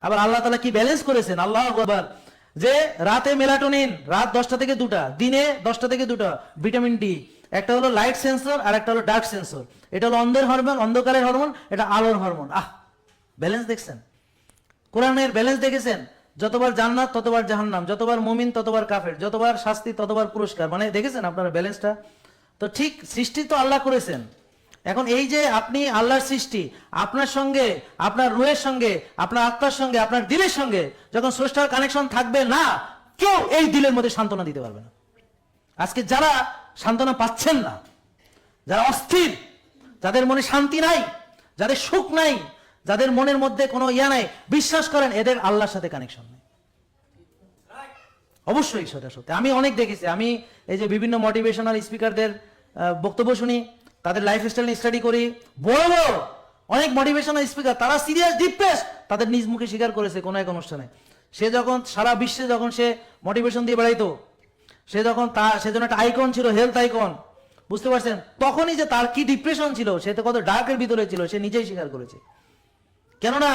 আবার আল্লাহ তাআলা কি ব্যালেন্স করেছেন, আল্লাহু আকবার, যে রাতে মেলাটোনিন, রাত 10টা থেকে 2টা, দিনে 10টা থেকে 2টা, ভিটামিন ডি। একটা হলো লাইট সেন্সর আর একটা হলো ডার্ক সেন্সর। এটা হলো অন্ধের হরমোন, অন্ধকারের হরমোন, এটা আলোর হরমোন। ব্যালেন্স দেখছেন? কোরআনের ব্যালেন্স দেখেছেন? যতবার জান্নাত ততবার জাহান্নাম, যতবার মুমিন ততবার কাফের, যতবার শাস্তি ততবার পুরস্কার। মানে দেখেছেন আপনারা ব্যালেন্সটা? তো ঠিক সৃষ্টি তো আল্লাহ করেছেন। এখন এই যে আপনি আল্লাহর সৃষ্টি, আপনার সঙ্গে, আপনার রুহের সঙ্গে, আপনার আত্মার সঙ্গে, আপনার দিলের সঙ্গে যখন স্রষ্টার কানেকশন থাকবে না, কেউ এই দিলের মধ্যে সান্ত্বনা দিতে পারবে না। আজকে যারা সান্ত্বনা পাচ্ছেন না, যারা অস্থির, যাদের মনে শান্তি নাই, যাদের সুখ নাই, যাদের মনের মধ্যে কোনো ইয়া নাই, বিশ্বাস করেন এদের আল্লাহর সাথে কানেকশন নেই। অবশ্যই সেটা সত্যি। আমি অনেক দেখেছি। আমি এই যে বিভিন্ন মোটিভেশনাল স্পিকারদের বক্তব্য শুনি, তাদের লাইফস্টাইল নিয়ে স্টাডি করি। বড় বড় অনেক মোটিভেশনাল স্পিকার, তারা সিরিয়াস ডিপ্রেস, তাদের নিজ মুখে স্বীকার করেছে কোনো এক অনুষ্ঠানে। সে যখন সারা বিশ্বে যখন সে মোটিভেশন দিয়ে বেড়াইতো, সে যখন সে যেন একটা আইকন ছিল, হেলথ আইকন, বুঝতে পারছেন? তখনই যে তার কি ডিপ্রেশন ছিল, সে তো কত ডার্কের ভিতরে ছিল, সে নিজেই স্বীকার করেছে। কেননা